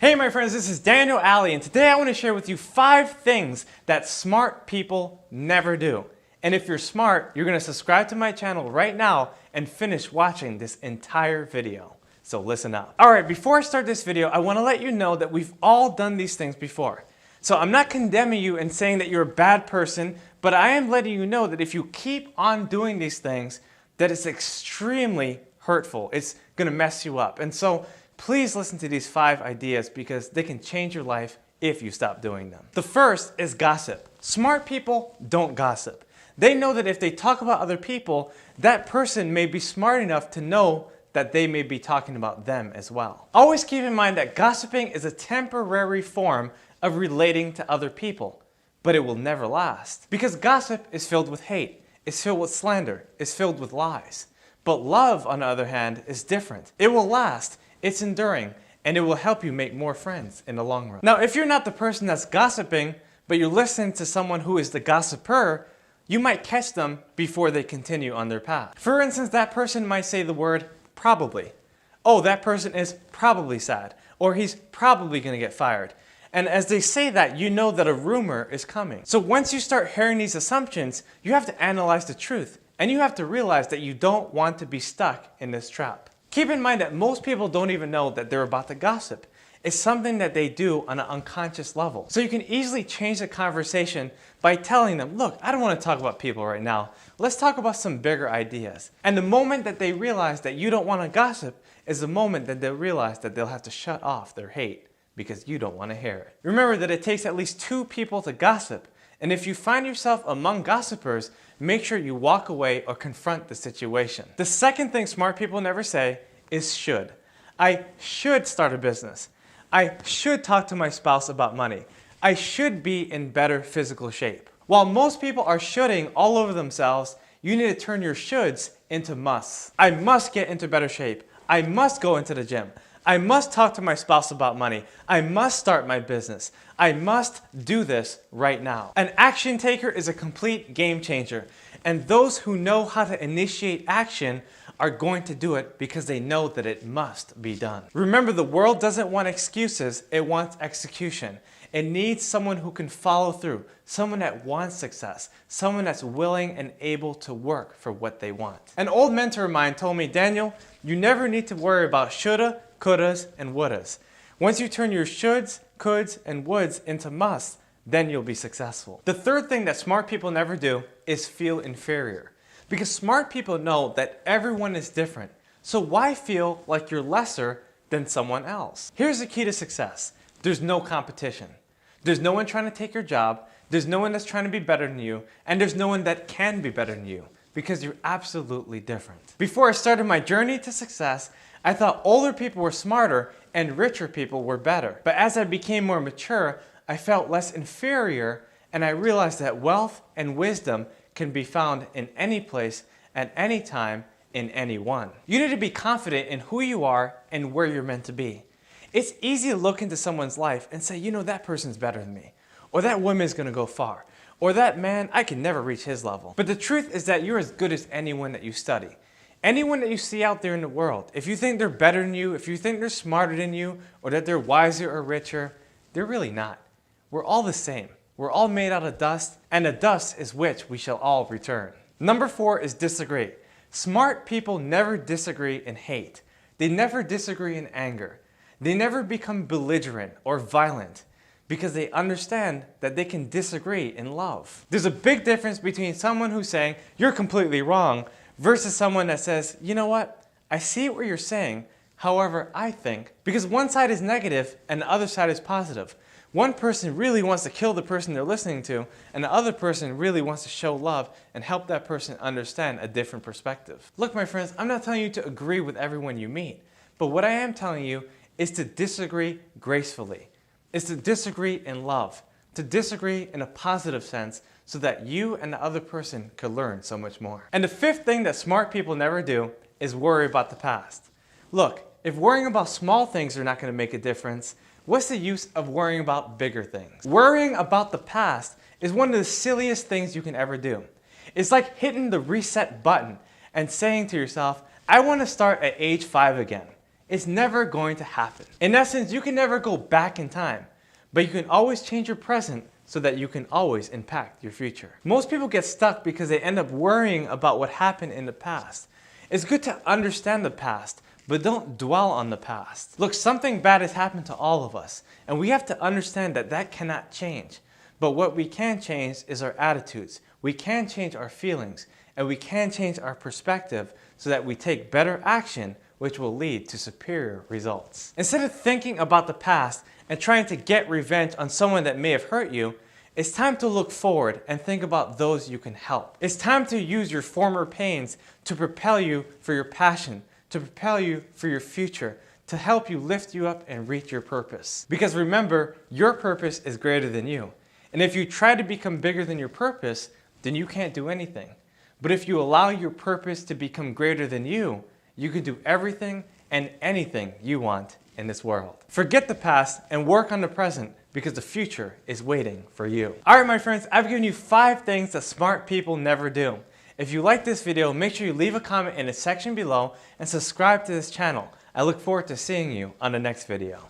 Hey my friends, this is Daniel Alley, and today I want to share with you 5 things that smart people never do. And if you're smart, you're going to subscribe to my channel right now and finish watching this entire video. So listen up. Alright, before I start this video, I want to let you know that we've all done these things before. So I'm not condemning you and saying that you're a bad person, but I am letting you know that if you keep on doing these things, that it's extremely hurtful. It's going to mess you up. And so please listen to these 5 ideas because they can change your life if you stop doing them. The first is gossip. Smart people don't gossip. They know that if they talk about other people, that person may be smart enough to know that they may be talking about them as well. Always keep in mind that gossiping is a temporary form of relating to other people, but it will never last. Because gossip is filled with hate, it's filled with slander, it's filled with lies. But love, on the other hand, is different. It will last. It's enduring, and it will help you make more friends in the long run. Now, if you're not the person that's gossiping, but you're listening to someone who is the gossiper, you might catch them before they continue on their path. For instance, that person might say the word probably. Oh, that person is probably sad, or he's probably going to get fired. And as they say that, you know that a rumor is coming. So once you start hearing these assumptions, you have to analyze the truth, and you have to realize that you don't want to be stuck in this trap. Keep in mind that most people don't even know that they're about to gossip. It's something that they do on an unconscious level. So you can easily change the conversation by telling them, look, I don't want to talk about people right now. Let's talk about some bigger ideas. And the moment that they realize that you don't want to gossip is the moment that they'll realize that they'll have to shut off their hate because you don't want to hear it. Remember that it takes at least 2 people to gossip. And if you find yourself among gossipers, make sure you walk away or confront the situation. The second thing smart people never say is should. I should start a business. I should talk to my spouse about money. I should be in better physical shape. While most people are shoulding all over themselves, you need to turn your shoulds into musts. I must get into better shape. I must go into the gym. I must talk to my spouse about money. I must start my business. I must do this right now. An action taker is a complete game changer. And those who know how to initiate action are going to do it because they know that it must be done. Remember, the world doesn't want excuses, it wants execution. It needs someone who can follow through, someone that wants success, someone that's willing and able to work for what they want. An old mentor of mine told me, Daniel, you never need to worry about shoulda, couldas, and wouldas. Once you turn your shoulds, coulds, and woulds into musts, then you'll be successful. The third thing that smart people never do is feel inferior. Because smart people know that everyone is different. So why feel like you're lesser than someone else? Here's the key to success. There's no competition. There's no one trying to take your job. There's no one that's trying to be better than you. And there's no one that can be better than you. Because you're absolutely different. Before I started my journey to success, I thought older people were smarter and richer people were better. But as I became more mature, I felt less inferior, and I realized that wealth and wisdom can be found in any place, at any time, in anyone. You need to be confident in who you are and where you're meant to be. It's easy to look into someone's life and say, you know, that person's better than me, or that woman's gonna go far, or that man, I can never reach his level. But the truth is that you're as good as anyone that you study. Anyone that you see out there in the world. If you think they're better than you, if you think they're smarter than you, or that they're wiser or richer, they're really not. We're all the same. We're all made out of dust, and the dust is which we shall all return. Number 4 is disagree. Smart people never disagree in hate. They never disagree in anger. They never become belligerent or violent because they understand that they can disagree in love. There's a big difference between someone who's saying, you're completely wrong, versus someone that says, you know what, I see what you're saying, however, I think, because one side is negative and the other side is positive. One person really wants to kill the person they're listening to, and the other person really wants to show love and help that person understand a different perspective. Look, my friends, I'm not telling you to agree with everyone you meet, but what I am telling you is to disagree gracefully. It's to disagree in love, to disagree in a positive sense so that you and the other person could learn so much more. And the 5th thing that smart people never do is worry about the past. Look, if worrying about small things are not going to make a difference, what's the use of worrying about bigger things? Worrying about the past is one of the silliest things you can ever do. It's like hitting the reset button and saying to yourself, I want to start at age 5 again. it's never going to happen. In essence, you can never go back in time, but you can always change your present so that you can always impact your future. Most people get stuck because they end up worrying about what happened in the past. It's good to understand the past, but don't dwell on the past. Look, something bad has happened to all of us, and we have to understand that that cannot change. But what we can change is our attitudes. We can change our feelings, and we can change our perspective so that we take better action, which will lead to superior results. Instead of thinking about the past and trying to get revenge on someone that may have hurt you, it's time to look forward and think about those you can help. It's time to use your former pains to propel you for your passion, to propel you for your future, to help you lift you up and reach your purpose. Because remember, your purpose is greater than you. And if you try to become bigger than your purpose, then you can't do anything. But if you allow your purpose to become greater than you can do everything and anything you want in this world. Forget the past and work on the present because the future is waiting for you. All right, my friends, I've given you 5 things that smart people never do. If you like this video, make sure you leave a comment in the section below and subscribe to this channel. I look forward to seeing you on the next video.